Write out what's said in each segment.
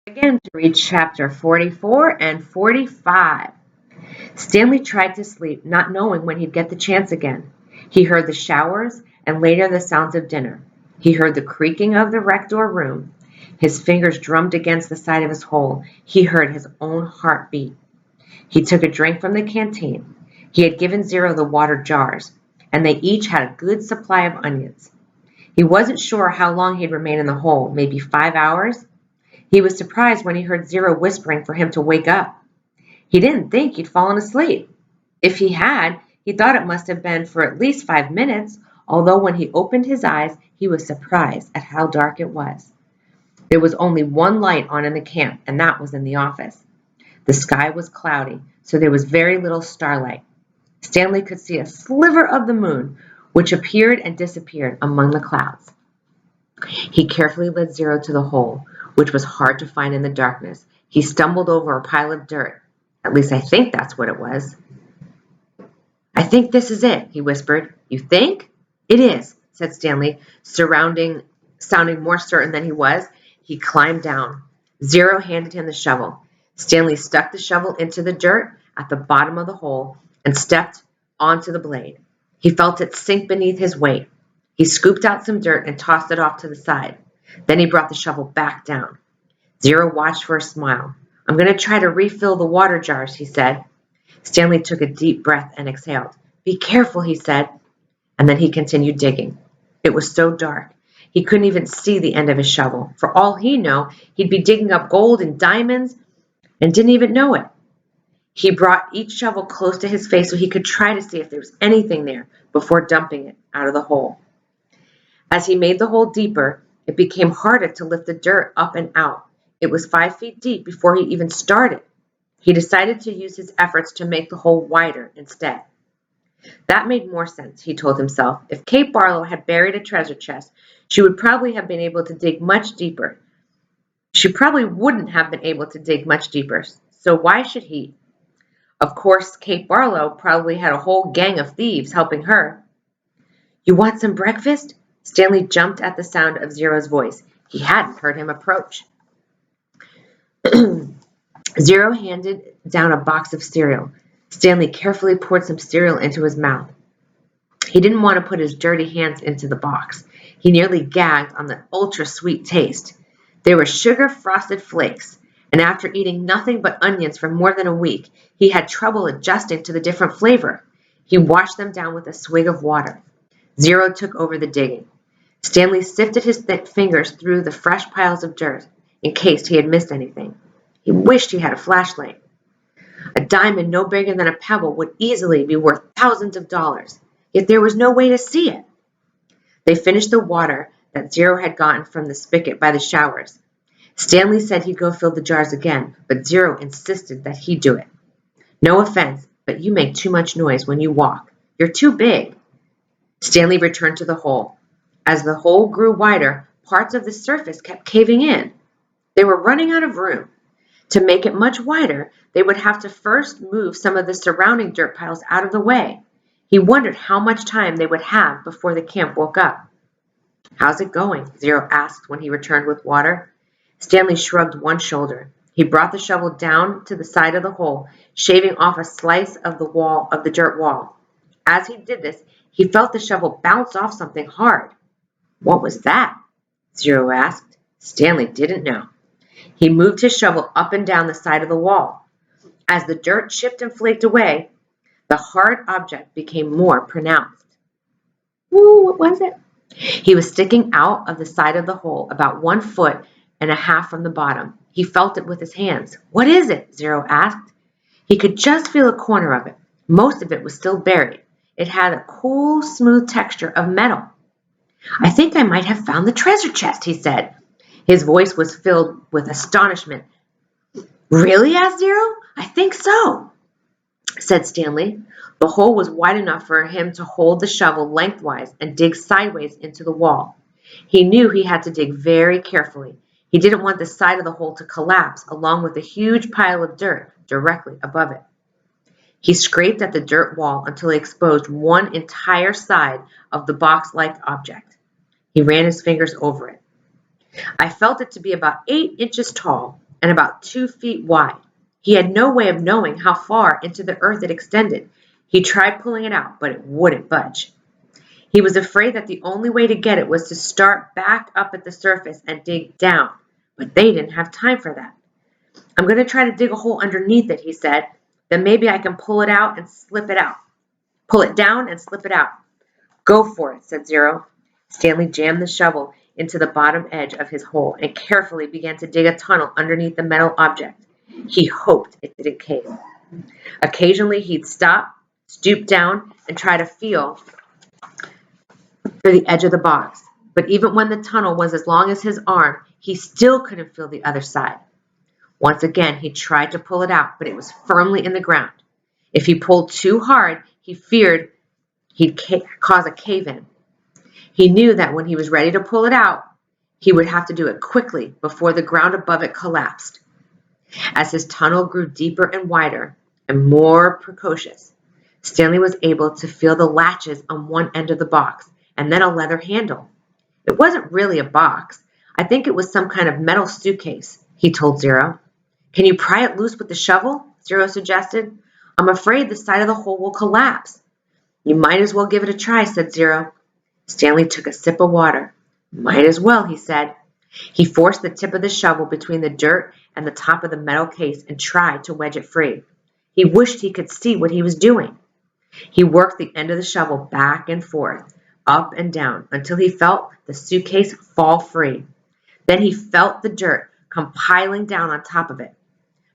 Again to read chapter 44 and 45. Stanley tried to sleep, not knowing when he'd get the chance again. He heard the showers and later the sounds of dinner. He heard the creaking of the wrecked door room. His fingers drummed against the side of his hole. He heard his own heart beat. He took a drink from the canteen. He had given Zero the water jars, and they each had a good supply of onions. He wasn't sure how long he'd remain in the hole, maybe 5 hours. He was surprised when he heard Zero whispering for him to wake up. He didn't think he'd fallen asleep. If he had, he thought it must have been for at least 5 minutes, although when he opened his eyes, he was surprised at how dark it was. There was only one light on in the camp, and that was in the office. The sky was cloudy, so there was very little starlight. Stanley could see a sliver of the moon, which appeared and disappeared among the clouds. He carefully led Zero to the hole, which was hard to find in the darkness. He stumbled over a pile of dirt. At least I think that's what it was. "I think this is it," he whispered. "You think?" "It is," said Stanley, sounding more certain than he was. He climbed down. Zero handed him the shovel. Stanley stuck the shovel into the dirt at the bottom of the hole and stepped onto the blade. He felt it sink beneath his weight. He scooped out some dirt and tossed it off to the side. Then he brought the shovel back down. Zero watched for a smile. "I'm going to try to refill the water jars," he said. Stanley took a deep breath and exhaled. "Be careful," he said, and then he continued digging. It was so dark, he couldn't even see the end of his shovel. For all he knew, he'd be digging up gold and diamonds and didn't even know it. He brought each shovel close to his face so he could try to see if there was anything there before dumping it out of the hole. As he made the hole deeper, it became harder to lift the dirt up and out. It was 5 feet deep before he even started. He decided to use his efforts to make the hole wider instead. That made more sense, he told himself. If Kate Barlow had buried a treasure chest, she would probably have been able to dig much deeper. She probably wouldn't have been able to dig much deeper, so why should he? Of course, Kate Barlow probably had a whole gang of thieves helping her. "You want some breakfast?" Stanley jumped at the sound of Zero's voice. He hadn't heard him approach. Zero handed down a box of cereal. Stanley carefully poured some cereal into his mouth. He didn't want to put his dirty hands into the box. He nearly gagged on the ultra-sweet taste. They were sugar-frosted flakes, and after eating nothing but onions for more than a week, he had trouble adjusting to the different flavor. He washed them down with a swig of water. Zero took over the digging. Stanley sifted his thick fingers through the fresh piles of dirt in case he had missed anything. He wished he had a flashlight. A diamond no bigger than a pebble would easily be worth thousands of dollars, yet there was no way to see it. They finished the water that Zero had gotten from the spigot by the showers. Stanley said he'd go fill the jars again, but Zero insisted that he do it. "No offense, but you make too much noise when you walk. You're too big." Stanley returned to the hole. As the hole grew wider, parts of the surface kept caving in. They were running out of room. To make it much wider, they would have to first move some of the surrounding dirt piles out of the way. He wondered how much time they would have before the camp woke up. "How's it going?" Zero asked when he returned with water. Stanley shrugged one shoulder. He brought the shovel down to the side of the hole, shaving off a slice of the dirt wall. As he did this, he felt the shovel bounce off something hard. "What was that?" Zero asked. Stanley didn't know. He moved his shovel up and down the side of the wall. As the dirt chipped and flaked away, the hard object became more pronounced. "Ooh, what was it?" He was sticking out of the side of the hole, about 1.5 feet from the bottom. He felt it with his hands. "What is it?" Zero asked. He could just feel a corner of it. Most of it was still buried. It had a cool, smooth texture of metal. "I think I might have found the treasure chest," he said. His voice was filled with astonishment. "Really?" asked Zero. "I think so," said Stanley. The hole was wide enough for him to hold the shovel lengthwise and dig sideways into the wall. He knew he had to dig very carefully. He didn't want the side of the hole to collapse along with a huge pile of dirt directly above it. He scraped at the dirt wall until he exposed one entire side of the box-like object. He ran his fingers over it. "I felt it to be about 8 inches tall. and about 2 feet wide. He had no way of knowing how far into the earth it extended. He tried pulling it out, but it wouldn't budge. He was afraid that the only way to get it was to start back up at the surface and dig down, but they didn't have time for that. I'm going to try to dig a hole underneath it, he said. Then maybe I can pull it out and slip it out. Pull it down and slip it out. Go for it, said Zero. Stanley jammed the shovel into the bottom edge of his hole and carefully began to dig a tunnel underneath the metal object. He hoped it didn't cave. Occasionally he'd stop, stoop down, and try to feel for the edge of the box. But even when the tunnel was as long as his arm, he still couldn't feel the other side. Once again, he tried to pull it out, but it was firmly in the ground. If he pulled too hard, he feared he'd cause a cave-in. He knew that when he was ready to pull it out, he would have to do it quickly before the ground above it collapsed. As his tunnel grew deeper and wider and more precocious, Stanley was able to feel the latches on one end of the box and then a leather handle. It wasn't really a box. I think it was some kind of metal suitcase, he told Zero. Can you pry it loose with the shovel? Zero suggested. I'm afraid the side of the hole will collapse. You might as well give it a try, said Zero. Stanley took a sip of water. Might as well, he said. He forced the tip of the shovel between the dirt and the top of the metal case and tried to wedge it free. He wished he could see what he was doing. He worked the end of the shovel back and forth, up and down, until he felt the suitcase fall free. Then he felt the dirt come piling down on top of it.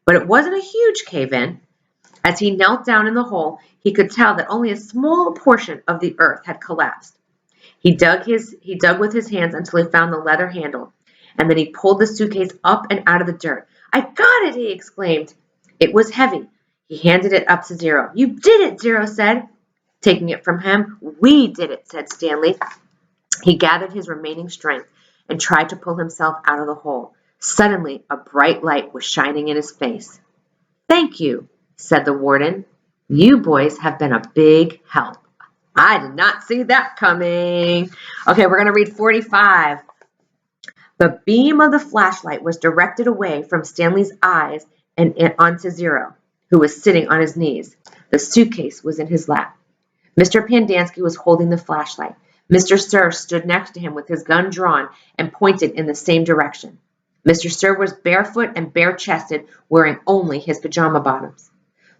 But it wasn't a huge cave-in. As he knelt down in the hole, he could tell that only a small portion of the earth had collapsed. He dug with his hands until he found the leather handle, and then he pulled the suitcase up and out of the dirt. I got it, he exclaimed. It was heavy. He handed it up to Zero. You did it, Zero said. Taking it from him, we did it, said Stanley. He gathered his remaining strength and tried to pull himself out of the hole. Suddenly, a bright light was shining in his face. Thank you, said the warden. You boys have been a big help. I did not see that coming. Okay, we're going to read 45. The beam of the flashlight was directed away from Stanley's eyes and onto Zero, who was sitting on his knees. The suitcase was in his lap. Mr. Pendanski was holding the flashlight. Mr. Sir stood next to him with his gun drawn and pointed in the same direction. Mr. Sir was barefoot and bare-chested, wearing only his pajama bottoms.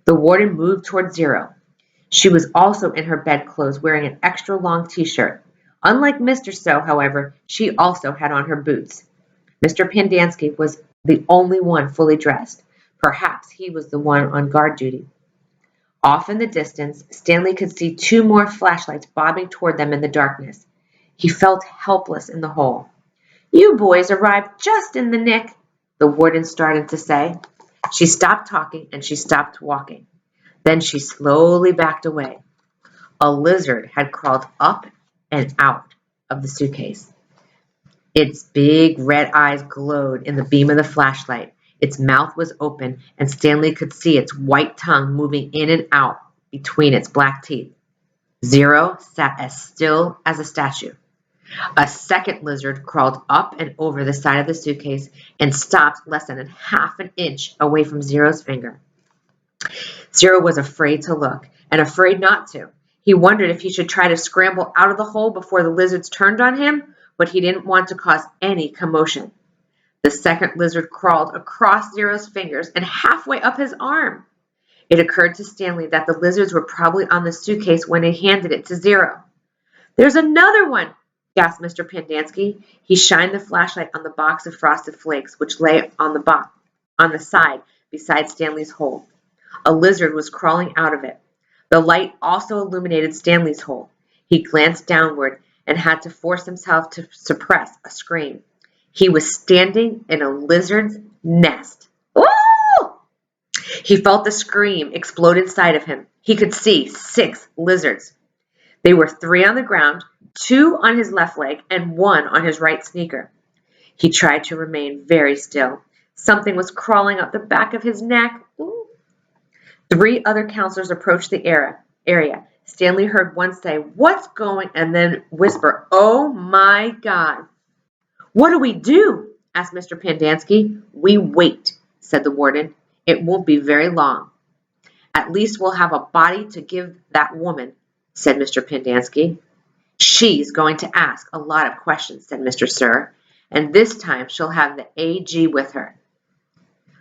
The warden moved toward Zero. She was also in her bedclothes, wearing an extra long t-shirt. Unlike Mr. So, however, she also had on her boots. Mr. Pendanski was the only one fully dressed. Perhaps he was the one on guard duty. Off in the distance, Stanley could see 2 more flashlights bobbing toward them in the darkness. He felt helpless in the hole. You boys arrived just in the nick, the warden started to say. She stopped talking and she stopped walking. Then she slowly backed away. A lizard had crawled up and out of the suitcase. Its big red eyes glowed in the beam of the flashlight. Its mouth was open, and Stanley could see its white tongue moving in and out between its black teeth. Zero sat as still as a statue. A second lizard crawled up and over the side of the suitcase and stopped less than half an inch away from Zero's finger. Zero was afraid to look and afraid not to. He wondered if he should try to scramble out of the hole before the lizards turned on him, but he didn't want to cause any commotion. The second lizard crawled across Zero's fingers and halfway up his arm. It occurred to Stanley that the lizards were probably on the suitcase when he handed it to Zero. There's another one, gasped Mr. Pendanski. He shined the flashlight on the box of Frosted Flakes, which lay on the side beside Stanley's hole. A lizard was crawling out of it. The light also illuminated Stanley's hole. He glanced downward and had to force himself to suppress a scream. He was standing in a lizard's nest. Ooh! He felt the scream explode inside of him. He could see 6 lizards. They were 3 on the ground, 2 on his left leg, and 1 on his right sneaker. He tried to remain very still. Something was crawling up the back of his neck. Ooh. 3 other counselors approached the area. Stanley heard one say, "What's going?" and then whisper, "Oh my God." "What do we do?" asked Mr. Pendanski. "We wait," said the warden. "It won't be very long." "At least we'll have a body to give that woman," said Mr. Pendanski. "She's going to ask a lot of questions," said Mr. Sir, "and this time she'll have the A.G. with her."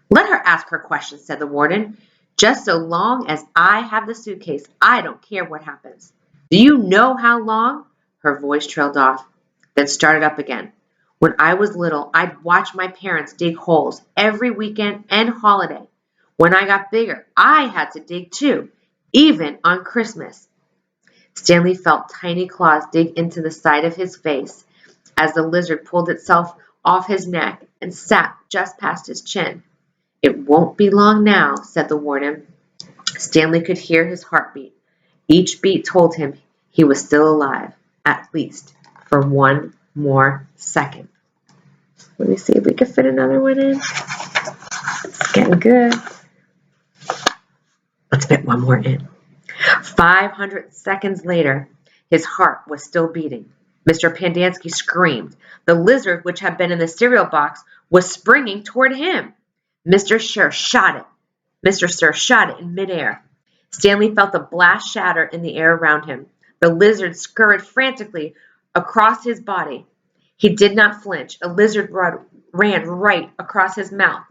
"Let her ask her questions," said the warden. "Just so long as I have the suitcase, I don't care what happens. Do you know how long—" Her voice trailed off, then started up again. "When I was little, I'd watch my parents dig holes every weekend and holiday. When I got bigger, I had to dig too, even on Christmas." Stanley felt tiny claws dig into the side of his face as the lizard pulled itself off his neck and sat just past his chin. "It won't be long now," said the warden. Stanley could hear his heartbeat. Each beat told him he was still alive, at least for one more second. Let me see if we can fit another one in. It's getting good. Let's fit one more in. 500 seconds later, his heart was still beating. Mr. Pendanski screamed. The lizard, which had been in the cereal box, was springing toward him. Mr. Sir shot it in midair. Stanley felt the blast shatter in the air around him. The lizard scurried frantically across his body. He did not flinch. A lizard ran right across his mouth.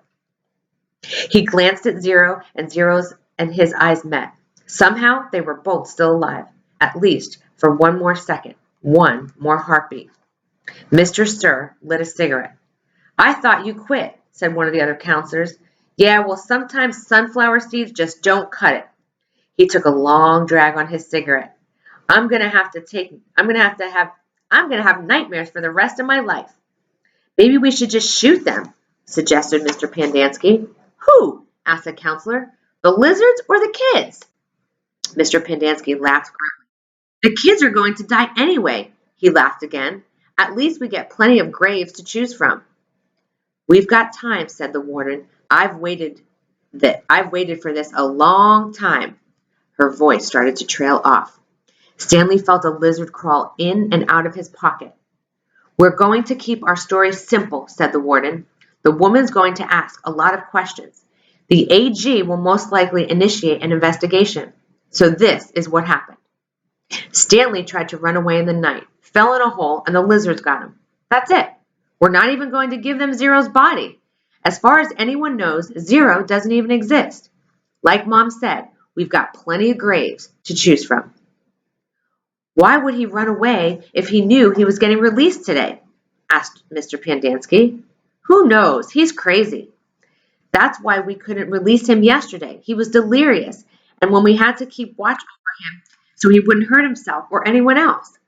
He glanced at Zero, and Zero's and his eyes met. Somehow they were both still alive, at least for one more second, one more heartbeat. Mr. Sir lit a cigarette. "I thought you quit," said one of the other counselors. "Yeah, well, sometimes sunflower seeds just don't cut it." He took a long drag on his cigarette. I'm gonna have nightmares for the rest of my life." "Maybe we should just shoot them," suggested Mr. Pendanski. "Who?" asked the counselor. "The lizards or the kids?" Mr. Pendanski laughed grimly. "The kids are going to die anyway." He laughed again. "At least we get plenty of graves to choose from." "We've got time," said the warden. I've waited for this a long time." Her voice started to trail off. Stanley felt a lizard crawl in and out of his pocket. "We're going to keep our story simple," said the warden. "The woman's going to ask a lot of questions. The AG will most likely initiate an investigation. So this is what happened. Stanley tried to run away in the night, fell in a hole, and the lizards got him. That's it. We're not even going to give them Zero's body. As far as anyone knows, Zero doesn't even exist. Like Mom said, we've got plenty of graves to choose from." "Why would he run away if he knew he was getting released today?" asked Mr. Pendanski. "Who knows? He's crazy. That's why we couldn't release him yesterday. He was delirious, and when we had to keep watch over him so he wouldn't hurt himself or anyone else."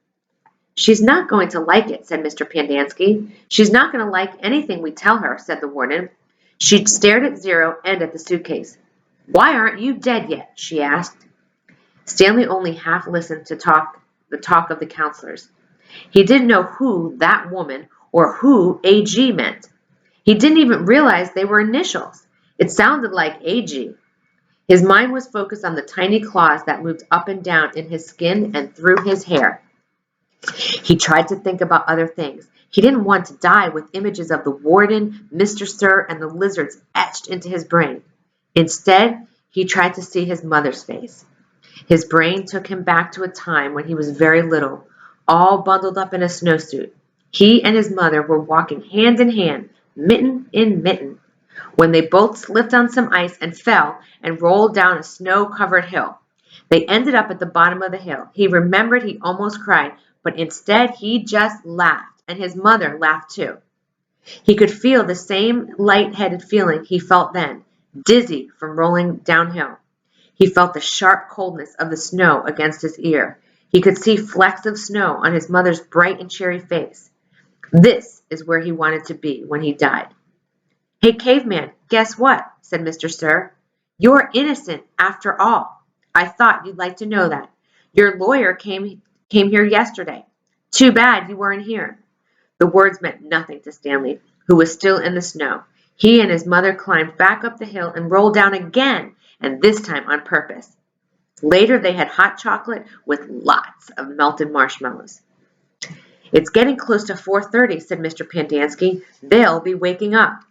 "She's not going to like it," said Mr. Pendanski. "She's not going to like anything we tell her," said the warden. She stared at Zero and at the suitcase. "Why aren't you dead yet?" she asked. Stanley only half listened to the talk of the counselors. He didn't know who that woman or who AG meant. He didn't even realize they were initials. It sounded like AG. His mind was focused on the tiny claws that moved up and down in his skin and through his hair. He tried to think about other things. He didn't want to die with images of the warden, Mr. Sir, and the lizards etched into his brain. Instead, he tried to see his mother's face. His brain took him back to a time when he was very little, all bundled up in a snowsuit. He and his mother were walking hand in hand, mitten in mitten, when they both slipped on some ice and fell and rolled down a snow-covered hill. They ended up at the bottom of the hill. He remembered he almost cried, but instead he just laughed, and his mother laughed too. He could feel the same light-headed feeling he felt then, dizzy from rolling downhill. He felt the sharp coldness of the snow against his ear. He could see flecks of snow on his mother's bright and cheery face. This is where he wanted to be when he died. "Hey, caveman, guess what?" said Mr. Sir. "You're innocent after all. I thought you'd like to know that. Your lawyer came here yesterday. Too bad you weren't here." The words meant nothing to Stanley, who was still in the snow. He and his mother climbed back up the hill and rolled down again, and this time on purpose. Later they had hot chocolate with lots of melted marshmallows. "It's getting close to 4:30, said Mr. Pendanski. "They'll be waking up."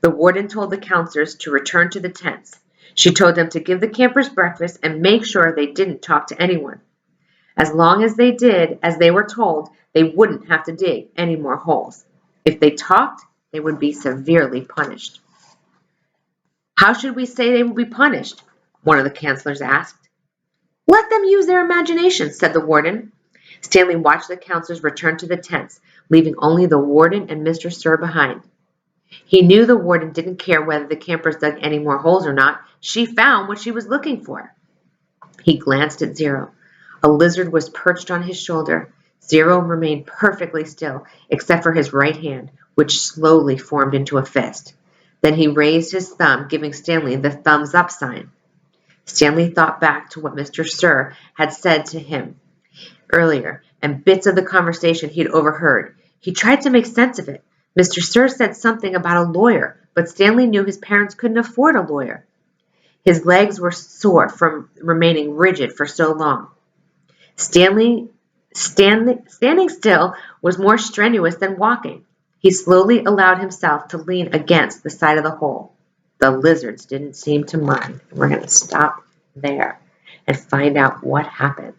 The warden told the counselors to return to the tents. She told them to give the campers breakfast and make sure they didn't talk to anyone. As long as they did as they were told, they wouldn't have to dig any more holes. If they talked, they would be severely punished. How should we say they will be punished? One of the counselors asked. Let them use their imagination, said the warden. Stanley watched the counselors return to the tents, leaving only the warden and Mr. Sir behind. He knew the warden didn't care whether the campers dug any more holes or not. She found what she was looking for. He glanced at Zero. A lizard was perched on his shoulder. Zero remained perfectly still, except for his right hand, which slowly formed into a fist. Then he raised his thumb, giving Stanley the thumbs up sign. Stanley thought back to what Mr. Sir had said to him earlier, and bits of the conversation he had overheard. He tried to make sense of it. Mr. Sir said something about a lawyer, but Stanley knew his parents couldn't afford a lawyer. His legs were sore from remaining rigid for so long. Standing still was more strenuous than walking. He slowly allowed himself to lean against the side of the hole. The lizards didn't seem to mind. We're going to stop there and find out what happened.